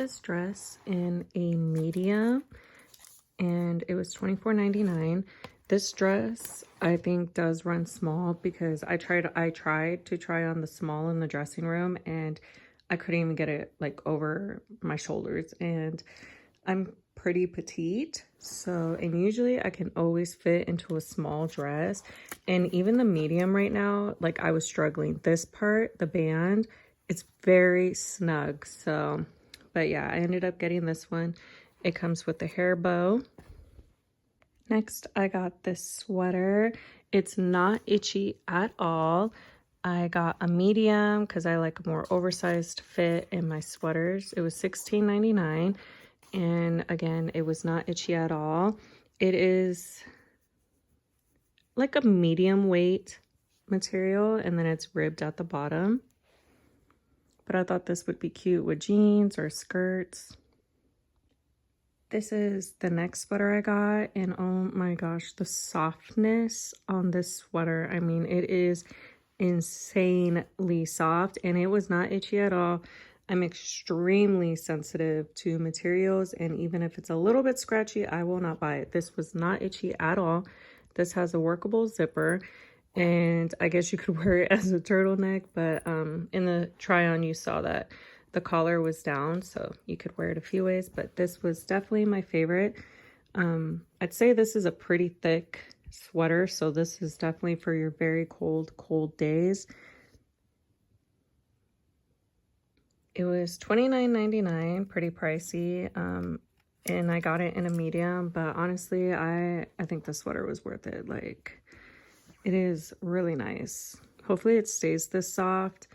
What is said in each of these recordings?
this dress in a medium and it was $24.99. This dress I think does run small because I tried to try on the small in the dressing room and I couldn't even get it like over my shoulders, and I'm pretty petite, so, and usually I can always fit into a small dress, and even the medium right now, like I was struggling. This part, the band, it's very snug. So, but yeah, I ended up getting this one. It comes with the hair bow. Next, I got this sweater. It's not itchy at all. I got a medium because I like a more oversized fit in my sweaters. It was $16.99. And again, it was not itchy at all. It is like a medium weight material, and then it's ribbed at the bottom. But I thought this would be cute with jeans or skirts. This is the next sweater I got, and oh my gosh, the softness on this sweater. I mean, it is insanely soft, and it was not itchy at all. I'm extremely sensitive to materials, and even if it's a little bit scratchy, I will not buy it. This was not itchy at all. This has a workable zipper, and I guess you could wear it as a turtleneck, but in the try-on you saw that the collar was down, so you could wear it a few ways, but this was definitely my favorite. I'd say this is a pretty thick sweater, so this is definitely for your very cold days. It was $29.99, pretty pricey, and I got it in a medium, but honestly, I think the sweater was worth it. Like, it is really nice. Hopefully it stays this soft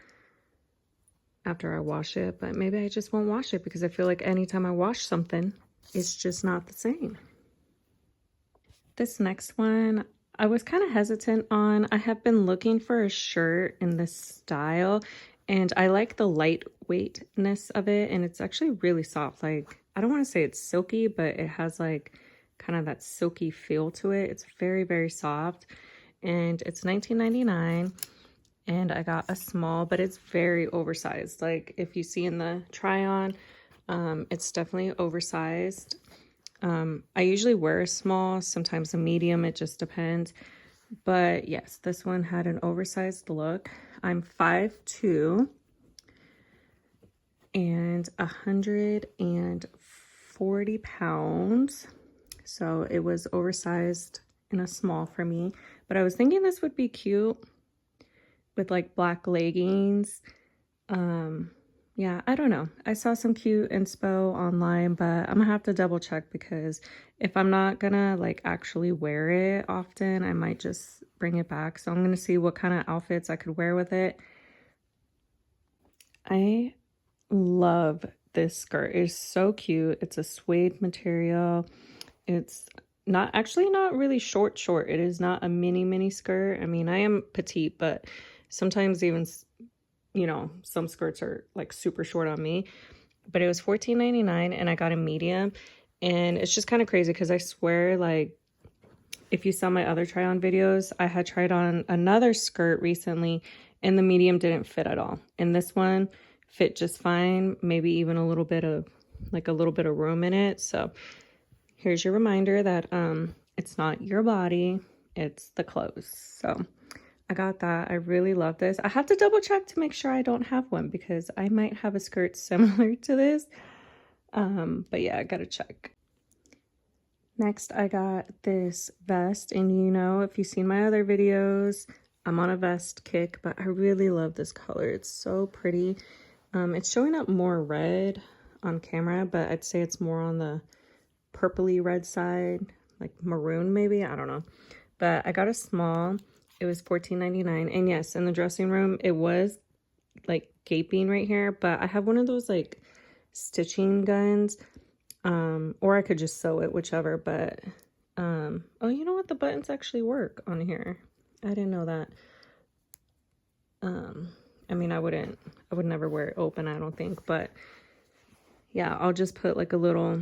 after I wash it, but maybe I just won't wash it because I feel like anytime I wash something, it's just not the same. This next one, I was kind of hesitant on. I have been looking for a shirt in this style, and I like the lightweightness of it, and it's actually really soft. Like, I don't want to say it's silky, but it has like kind of that silky feel to it. It's very, very soft, and it's $19.99, and I got a small, but it's very oversized. Like, if you see in the try-on, it's definitely oversized. I usually wear a small, sometimes a medium, it just depends. But yes, this one had an oversized look. I'm 5'2" and 140 pounds. So it was oversized in a small for me. But I was thinking this would be cute with like black leggings. Yeah, I don't know. I saw some cute inspo online, but I'm gonna have to double check because if I'm not gonna like actually wear it often, I might just bring it back. So I'm gonna see what kind of outfits I could wear with it. I love this skirt. It's so cute. It's a suede material. It's not really short. It is not a mini skirt. I mean, I am petite, but sometimes even, you know, some skirts are like super short on me. But it was $14.99 and I got a medium, and it's just kind of crazy because I swear, like, if you saw my other try on videos, I had tried on another skirt recently and the medium didn't fit at all, and this one fit just fine, maybe even a little bit of room in it. So here's your reminder that it's not your body, it's the clothes. So I got that. I really love this. I have to double check to make sure I don't have one because I might have a skirt similar to this. But yeah, I gotta check. Next, I got this vest, and you know, if you've seen my other videos, I'm on a vest kick, but I really love this color. It's so pretty. It's showing up more red on camera, but I'd say it's more on the purpley red side, like maroon maybe, I don't know. But I got a small. It was $14.99, and yes, in the dressing room it was like gaping right here, but I have one of those like stitching guns, or I could just sew it, whichever. But oh, you know what, the buttons actually work on here. I didn't know that. I mean, I would never wear it open, I don't think, but yeah, I'll just put like a little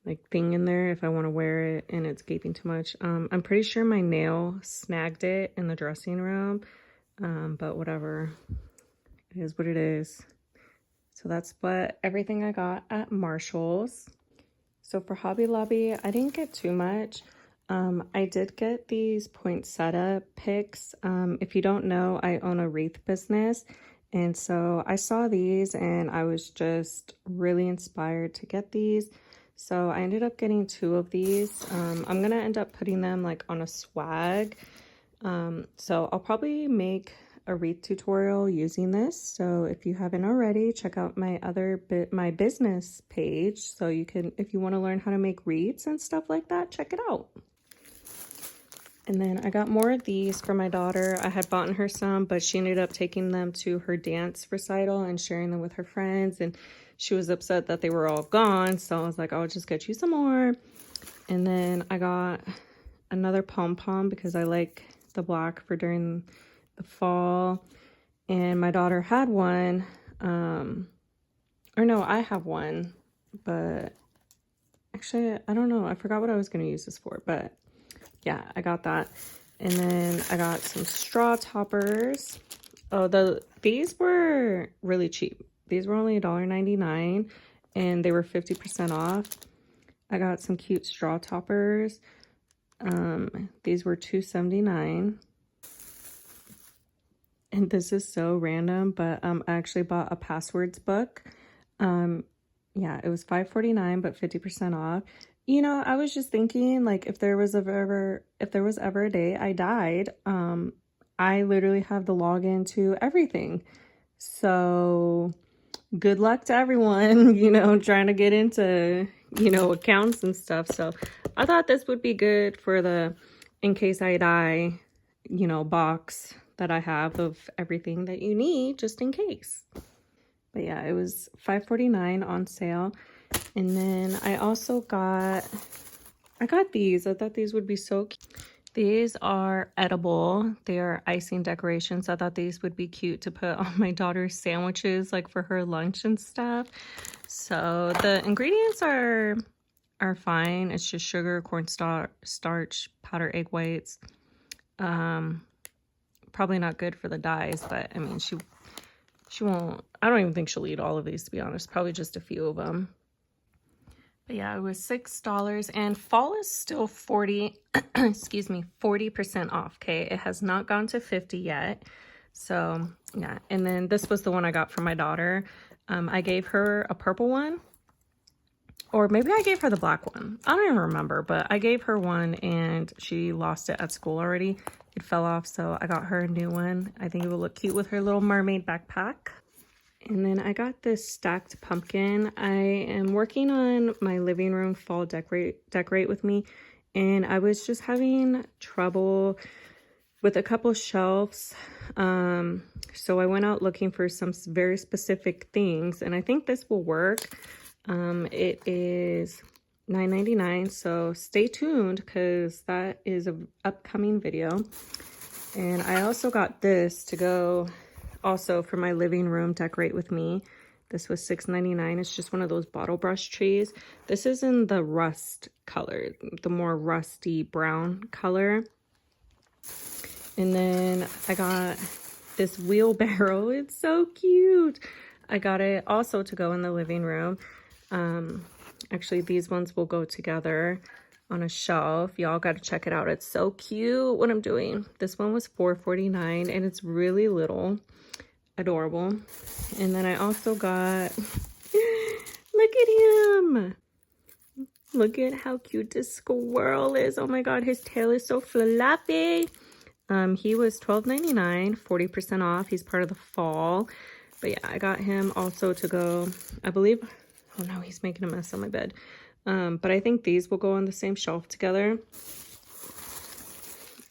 like thing in there if I want to wear it and it's gaping too much. I'm pretty sure my nail snagged it in the dressing room, but whatever, it is what it is. So that's what everything I got at Marshall's. So for Hobby Lobby, I didn't get too much. I did get these poinsettia picks. If you don't know, I own a wreath business. And so I saw these and I was just really inspired to get these. So I ended up getting 2 of these. I'm going to end up putting them like on a swag. So I'll probably make a wreath tutorial using this. So if you haven't already, check out my business page. So you can, if you want to learn how to make wreaths and stuff like that, check it out. And then I got more of these for my daughter. I had bought her some, but she ended up taking them to her dance recital and sharing them with her friends. And she was upset that they were all gone. So I was like, I'll just get you some more. And then I got another pom-pom because I like the black for during the fall. And my daughter had one. Or no, I have one. But actually, I don't know. I forgot what I was going to use this for. But yeah, I got that. And then I got some straw toppers. Oh, these were really cheap. These were only $1.99 and they were 50% off. I got some cute straw toppers. These were $2.79. And this is so random, but I actually bought a passwords book. Yeah, it was $5.49 but 50% off. You know, I was just thinking, like, if there was ever a day I died, I literally have the login to everything. So good luck to everyone, you know, trying to get into, you know, accounts and stuff. So I thought this would be good for the in case I die, you know, box that I have of everything that you need just in case. But yeah, it was $5.49 on sale. And then I also got these. I thought these would be so cute. These are edible. They are icing decorations. I thought these would be cute to put on my daughter's sandwiches, like for her lunch and stuff. So the ingredients are fine. It's just sugar, cornstarch, powdered egg whites. Probably not good for the dyes, but I mean, she won't, I don't even think she'll eat all of these, to be honest. Probably just a few of them. But yeah, it was $6 and fall is still 40% off. Okay, it has not gone to 50 yet. So yeah, and then this was the one I got for my daughter. I gave her a purple one, or maybe I gave her the black one. I don't even remember, but I gave her one and she lost it at school already. It fell off, so I got her a new one. I think it will look cute with her little mermaid backpack. And then I got this stacked pumpkin. I am working on my living room fall decorate with me, and I was just having trouble with a couple shelves. So I went out looking for some very specific things, and I think this will work. It is $9.99, so stay tuned because that is an upcoming video. And I also got this to go also for my living room decorate with me. This was $6.99. It's just one of those bottle brush trees. This is in the rust color, the more rusty brown color. And then I got this wheelbarrow. It's so cute. I got it also to go in the living room. Actually, these ones will go together on a shelf. Y'all got to check it out. It's so cute what I'm doing. This one was $4.49 and it's really little. Adorable. And then I also got look at him. Look at how cute this squirrel is. Oh my god, his tail is so fluffy. He was $12.99, 40% off. He's part of the fall. But yeah, I got him also to go, I believe. Oh no, he's making a mess on my bed. But I think these will go on the same shelf together.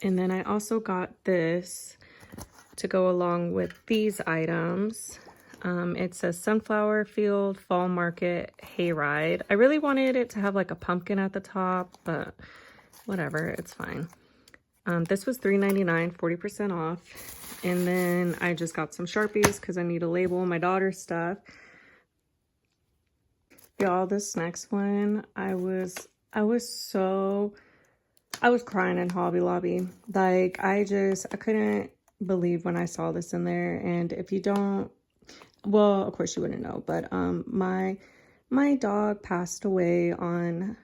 And then I also got this to go along with these items. It says Sunflower Field Fall Market Hayride. I really wanted it to have like a pumpkin at the top, but whatever, it's fine. This was $3.99, 40% off. And then I just got some Sharpies because I need to label my daughter's stuff. Y'all, this next one, I was crying in Hobby Lobby. Like, I couldn't believe when I saw this in there. And if you don't, well, of course you wouldn't know, but my dog passed away on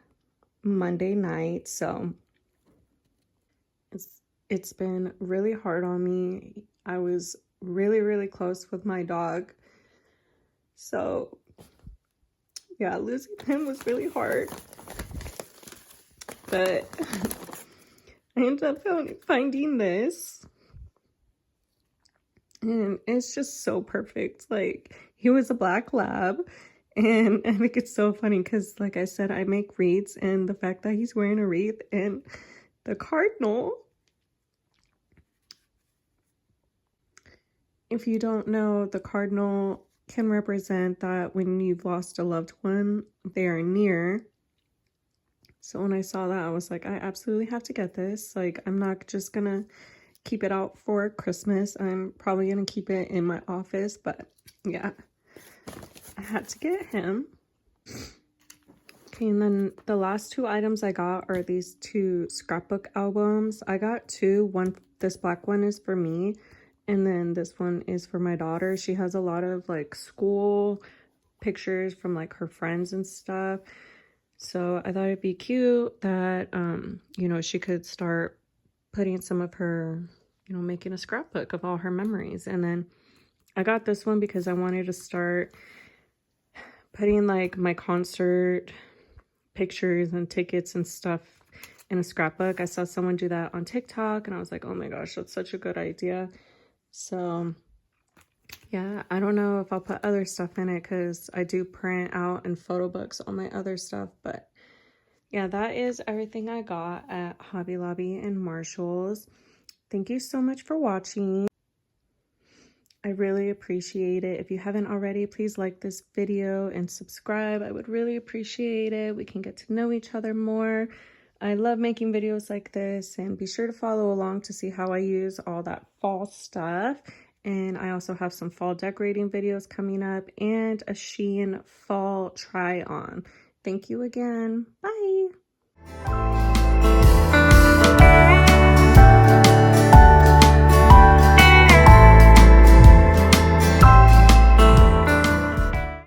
Monday night, so it's been really hard on me. I was really close with my dog, so yeah, losing him was really hard. But I ended up finding this, and it's just so perfect. Like, he was a black lab, and I think it's so funny because, like I said, I make wreaths, and the fact that he's wearing a wreath and the cardinal. If you don't know, the cardinal can represent that when you've lost a loved one, they are near. So when I saw that, I was like, I absolutely have to get this. Like, I'm not just gonna keep it out for Christmas. I'm probably gonna keep it in my office, but yeah, I had to get him. Okay, and then the last two items I got are these two scrapbook albums. I got two. This black one is for me, and then this one is for my daughter. She has a lot of like school pictures from like her friends and stuff. So I thought it'd be cute that, you know, she could start putting some of her, you know, making a scrapbook of all her memories. And then I got this one because I wanted to start putting like my concert pictures and tickets and stuff in a scrapbook. I saw someone do that on TikTok and I was like, oh my gosh, that's such a good idea. So yeah, I don't know if I'll put other stuff in it because I do print out and photo books all my other stuff. But yeah, that is everything I got at Hobby Lobby and Marshall's. Thank you so much for watching. I really appreciate it. If you haven't already, please like this video and subscribe. I would really appreciate it. We can get to know each other more. I love making videos like this, and be sure to follow along to see how I use all that fall stuff. And I also have some fall decorating videos coming up and a Shein fall try on. Thank you again. Bye.